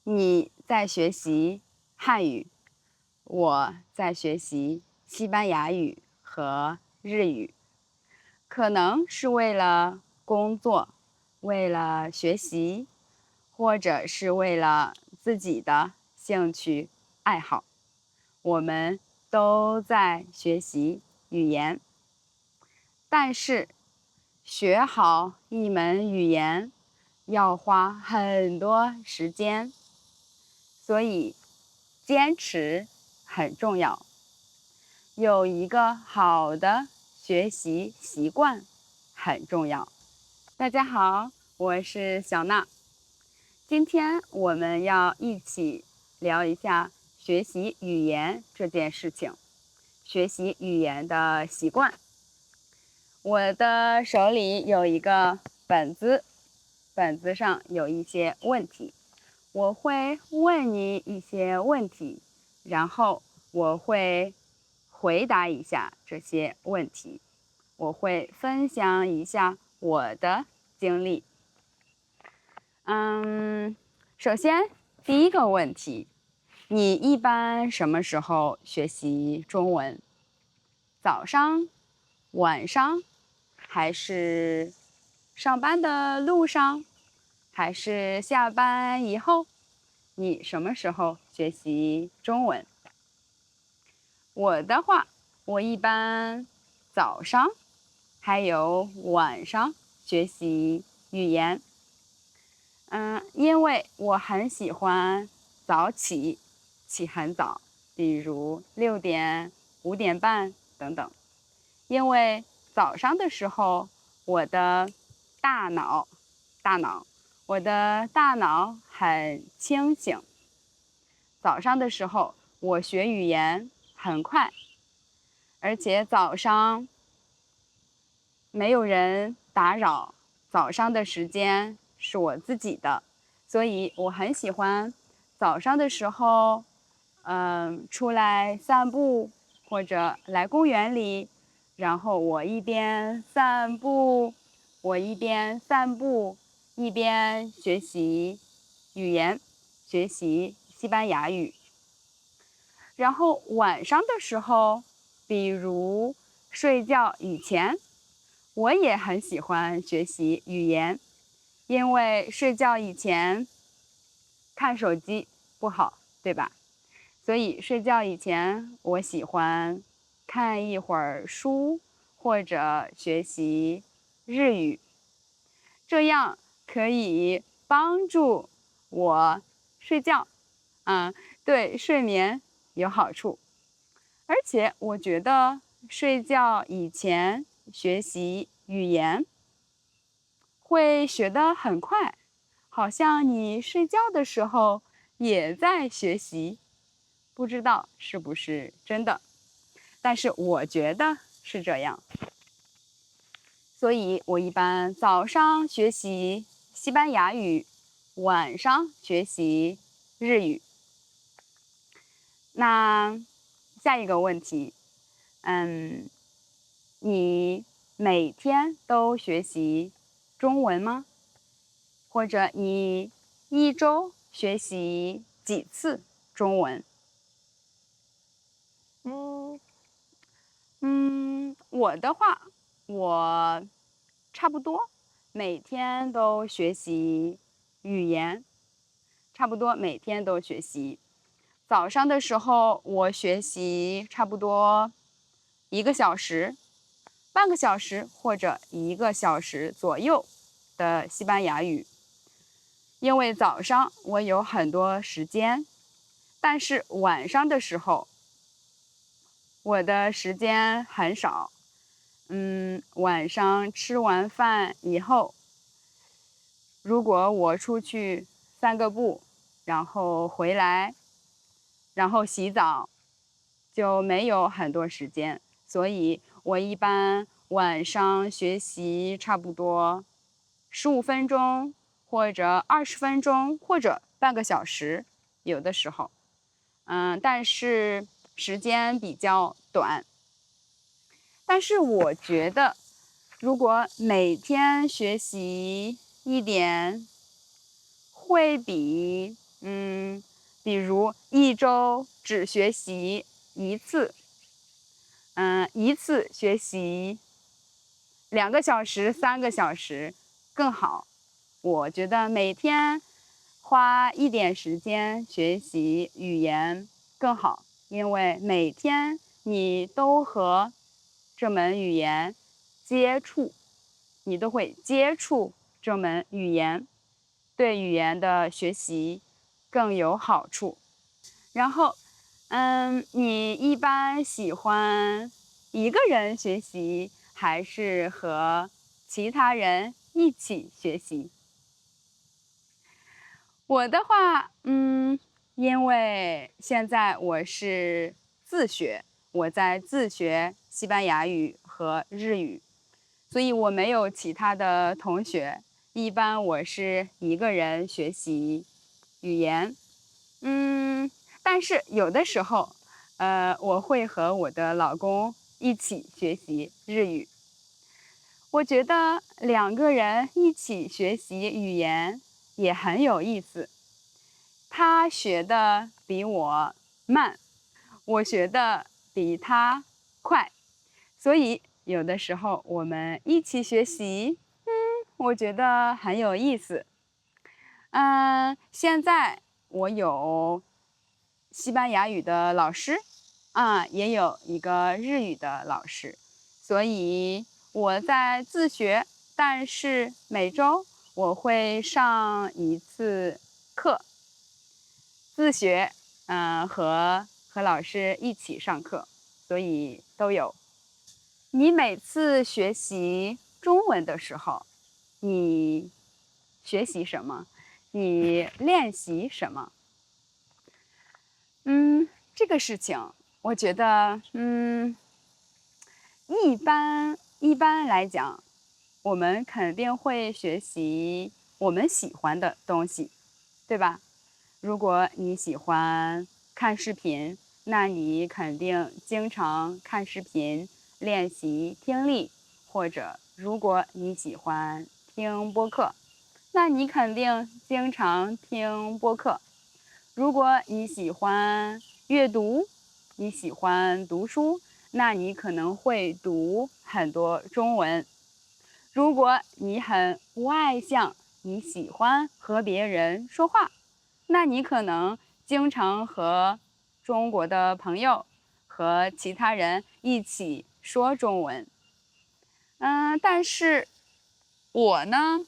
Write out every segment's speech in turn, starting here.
你在学习汉语，我在学习西班牙语和日语，可能是为了工作，为了学习，或者是为了自己的兴趣爱好，我们都在学习语言。但是，学好一门语言要花很多时间，所以坚持很重要。有一个好的学习习惯很重要。大家好，我是小娜。今天我们要一起聊一下学习语言这件事情，学习语言的习惯。我的手里有一个本子，本子上有一些问题，我会问你一些问题，然后我会回答一下这些问题，我会分享一下我的经历。首先第一个问题，你一般什么时候学习中文？早上、晚上，还是上班的路上，还是下班以后？你什么时候学习中文？我的话，我一般早上还有晚上学习语言。因为我很喜欢早起，起很早，比如6点、5点半等等。因为早上的时候，我的大脑，我的大脑很清醒。早上的时候，我学语言很快，而且早上没有人打扰，早上的时间是我自己的，所以我很喜欢早上的时候，出来散步或者来公园里，然后我一边散步，一边学习语言，学习西班牙语。然后晚上的时候，比如睡觉以前，我也很喜欢学习语言，因为睡觉以前看手机不好，对吧？所以睡觉以前，我喜欢看一会儿书或者学习日语，这样可以帮助我睡觉，对睡眠有好处。而且我觉得睡觉以前学习语言会学得很快，好像你睡觉的时候也在学习，不知道是不是真的，但是我觉得是这样。所以我一般早上学习西班牙语，晚上学习日语。那下一个问题，你每天都学习中文吗？或者你一周学习几次中文？嗯，我的话，我差不多每天都学习语言，差不多每天都学习。早上的时候，我学习差不多1个小时、半个小时或者1个小时左右的西班牙语。因为早上我有很多时间，但是晚上的时候，我的时间很少。晚上吃完饭以后，如果我出去散个步，然后回来，然后洗澡，就没有很多时间，所以我一般晚上学习差不多15分钟，或者20分钟，或者半个小时，有的时候，但是时间比较短。但是我觉得，如果每天学习一点，会比比如一周只学习一次，一次学习2个小时、3个小时更好。我觉得每天花一点时间学习语言更好，因为每天你都和这门语言接触，你都会接触这门语言，对语言的学习更有好处。然后，你一般喜欢一个人学习，还是和其他人一起学习？我的话，因为现在我是自学，我在自学西班牙语和日语，所以我没有其他的同学。一般我是一个人学习语言，嗯，但是有的时候，我会和我的老公一起学习日语。我觉得2个人一起学习语言也很有意思。他学的比我慢，我学的比他快，所以有的时候我们一起学习，我觉得很有意思。现在我有西班牙语的老师，也有一个日语的老师，所以我在自学，但是每周我会上一次课，自学，和老师一起上课，所以都有。你每次学习中文的时候，你学习什么？你练习什么？这个事情，我觉得，一般来讲，我们肯定会学习我们喜欢的东西，对吧？如果你喜欢看视频，那你肯定经常看视频练习听力，或者如果你喜欢听播客，那你肯定经常听播客。如果你喜欢阅读，你喜欢读书，那你可能会读很多中文。如果你很外向，你喜欢和别人说话，那你可能经常和中国的朋友和其他人一起说中文。但是我呢，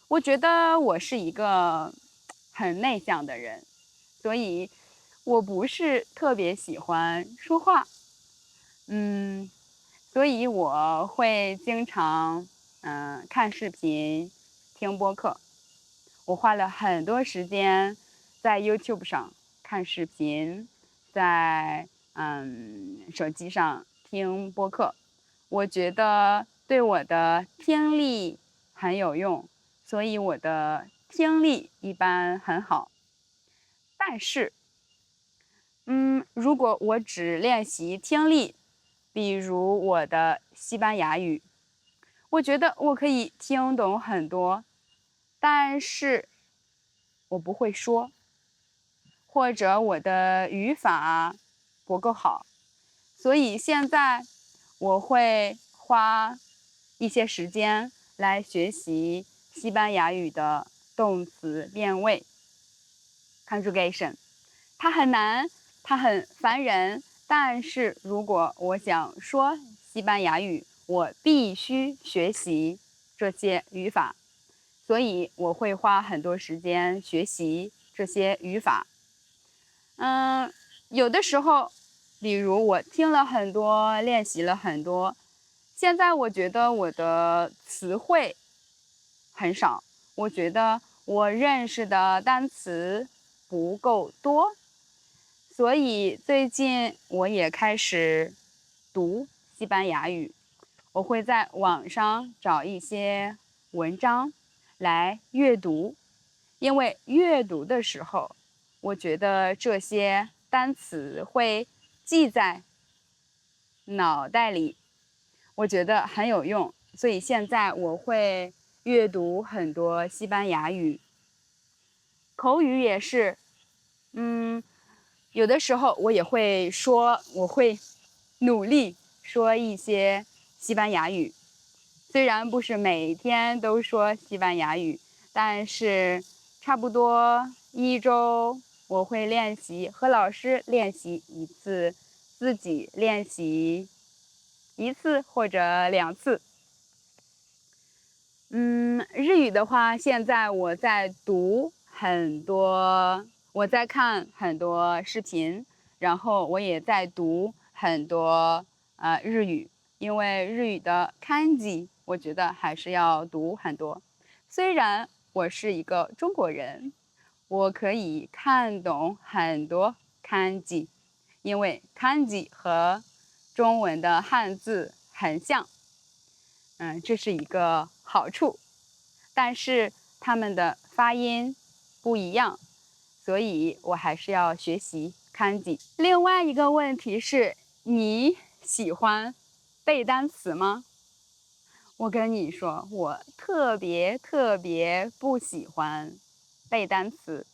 我觉得我是一个很内向的人，所以我不是特别喜欢说话。嗯，所以我会经常看视频、听播客。我花了很多时间在 YouTube 上看视频，在手机上听播客。我觉得对我的听力很有用，所以我的听力一般很好。但是，如果我只练习听力，比如我的西班牙语，我觉得我可以听懂很多，但是我不会说，或者我的语法不够好，所以现在我会花一些时间来学习西班牙语的动词变位 （conjugation）。它很难，它很烦人，但是如果我想说西班牙语，我必须学习这些语法，所以我会花很多时间学习这些语法。有的时候，比如我听了很多，练习了很多，现在我觉得我的词汇很少，我觉得我认识的单词不够多，所以最近我也开始读西班牙语。我会在网上找一些文章来阅读，因为阅读的时候，我觉得这些单词会记在脑袋里，我觉得很有用，所以现在我会阅读很多西班牙语，口语也是。嗯，有的时候我也会说，我会努力说一些西班牙语。虽然不是每天都说西班牙语，但是差不多1周我会练习，和老师练习一次，自己练习1次或者2次。日语的话，现在我在读很多，我在看很多视频，然后我也在读很多日语，因为日语的 kanji 我觉得还是要读很多。虽然我是一个中国人，我可以看懂很多 kanji，因为 kanji 和中文的汉字很像。这是一个好处，但是他们的发音不一样，所以我还是要学习 kanji。另外一个问题是，你喜欢背单词吗？我跟你说，我特别特别不喜欢背单词，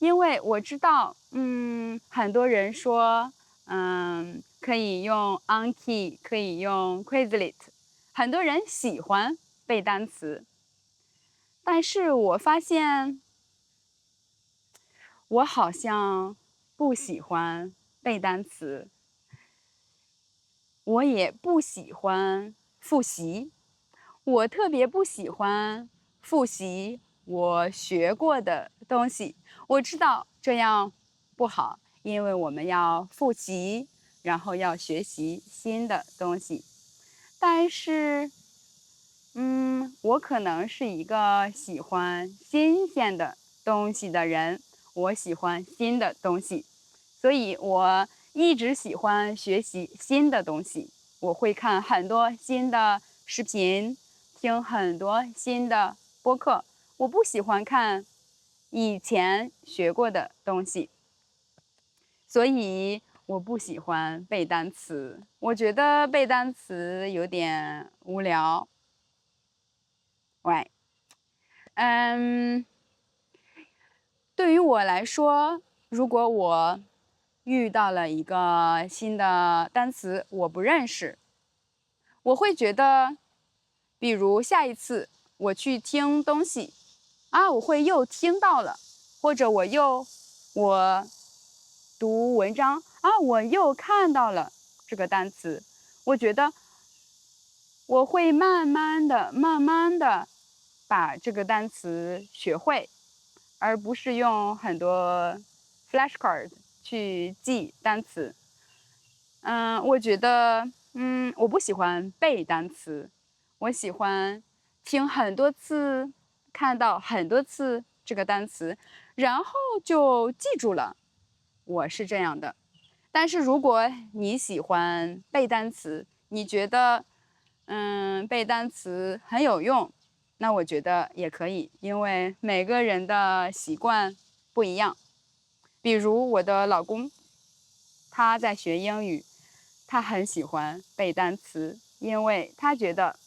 因为我知道，很多人说，可以用 Anki，可以用 Quizlet，很多人喜欢背单词，但是我发现我好像不喜欢背单词，我也不喜欢复习，我特别不喜欢复习我学过的东西。我知道这样不好，因为我们要复习，然后要学习新的东西。但是，我可能是一个喜欢新鲜的东西的人，我喜欢新的东西，所以我一直喜欢学习新的东西。我会看很多新的视频，听很多新的播客。我不喜欢看以前学过的东西，所以我不喜欢背单词。我觉得背单词有点无聊。喂，嗯，对于我来说，如果我遇到了一个新的单词我不认识，我会觉得，比如下一次我去听东西，我会又听到了，或者我读文章我又看到了这个单词，我觉得我会慢慢的、慢慢的把这个单词学会，而不是用很多 flashcard 去记单词。我觉得，我不喜欢背单词，我喜欢听很多次，看到很多次这个单词，然后就记住了。我是这样的。但是如果你喜欢背单词，你觉得，背单词很有用，那我觉得也可以，因为每个人的习惯不一样。比如我的老公，他在学英语，他很喜欢背单词，因为他觉得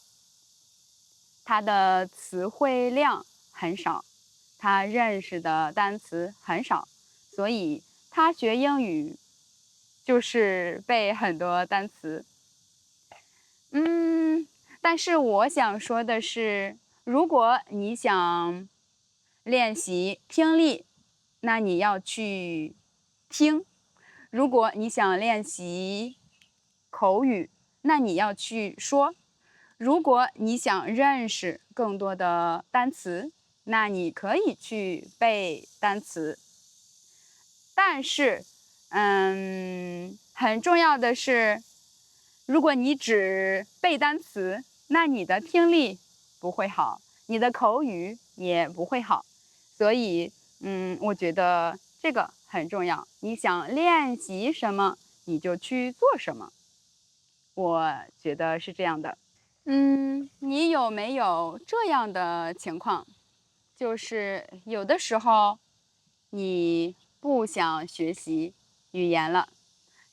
他的词汇量很少，他认识的单词很少，所以他学英语就是背很多单词。嗯，但是我想说的是，如果你想练习听力，那你要去听；如果你想练习口语，那你要去说；如果你想认识更多的单词，那你可以去背单词。但是，很重要的是，如果你只背单词，那你的听力不会好，你的口语也不会好。所以，我觉得这个很重要。你想练习什么，你就去做什么。我觉得是这样的。你有没有这样的情况？就是有的时候你不想学习语言了，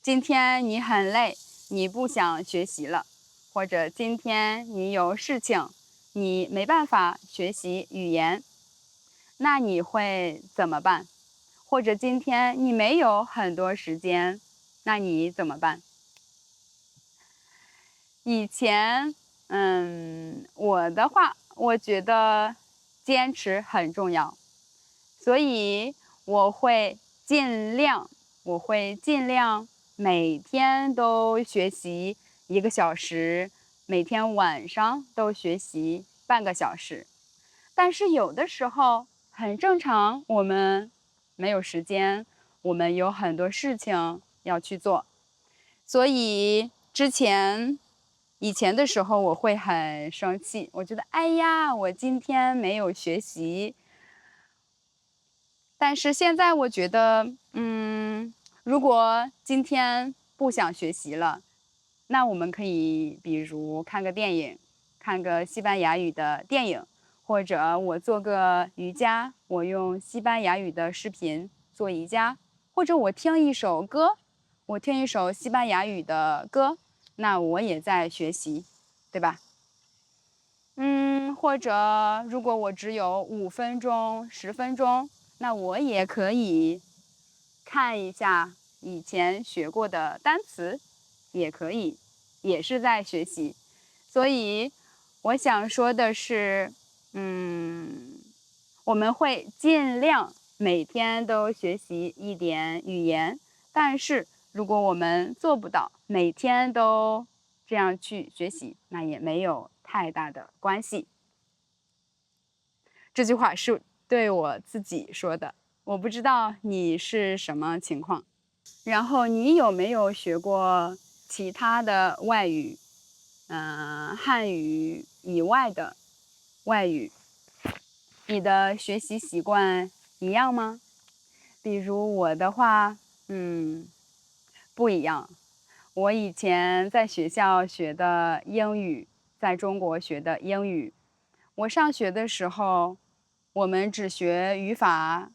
今天你很累，你不想学习了，或者今天你有事情，你没办法学习语言，那你会怎么办？或者今天你没有很多时间，那你怎么办？以前，我的话，我觉得坚持很重要，所以我会尽量，我会尽量每天都学习1个小时，每天晚上都学习半个小时。但是有的时候很正常，我们没有时间，我们有很多事情要去做，所以以前的时候我会很生气，我觉得哎呀，我今天没有学习。但是现在我觉得，如果今天不想学习了，那我们可以比如看个电影，看个西班牙语的电影，或者我做个瑜伽，我用西班牙语的视频做瑜伽，或者我听一首歌，我听一首西班牙语的歌，那我也在学习，对吧？或者如果我只有5分钟、10分钟，那我也可以看一下以前学过的单词，也可以，也是在学习。所以我想说的是，我们会尽量每天都学习一点语言，但是如果我们做不到每天都这样去学习，那也没有太大的关系。这句话是对我自己说的，我不知道你是什么情况。然后你有没有学过其他的外语？汉语以外的外语，你的学习习惯一样吗？比如我的话，不一样。我以前在学校学的英语，在中国学的英语，我上学的时候，我们只学语法，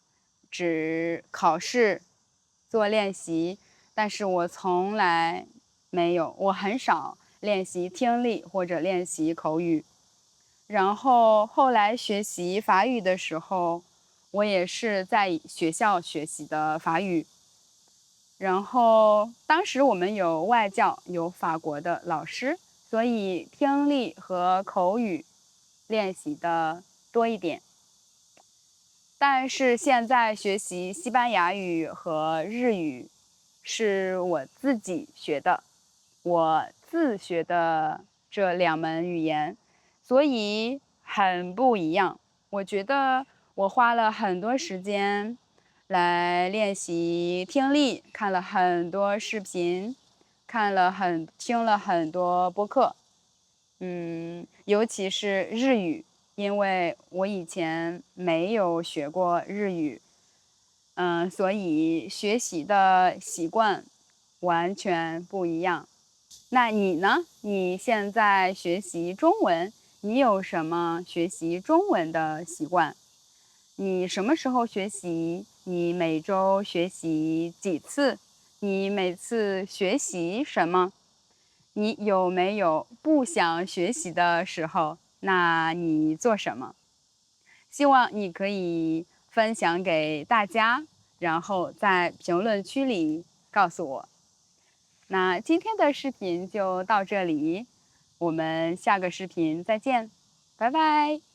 只考试，做练习，但是我从来没有，我很少练习听力或者练习口语。然后后来学习法语的时候，我也是在学校学习的法语。然后当时我们有外教，有法国的老师，所以听力和口语练习的多一点。但是现在学习西班牙语和日语是我自己学的，我自学的这2门语言，所以很不一样。我觉得我花了很多时间来练习听力，看了很多视频，听了很多播客，尤其是日语，因为我以前没有学过日语，所以学习的习惯完全不一样。那你呢？你现在学习中文，你有什么学习中文的习惯？你什么时候学习？你每周学习几次？你每次学习什么？你有没有不想学习的时候？那你做什么？希望你可以分享给大家，然后在评论区里告诉我。那今天的视频就到这里，我们下个视频再见，拜拜。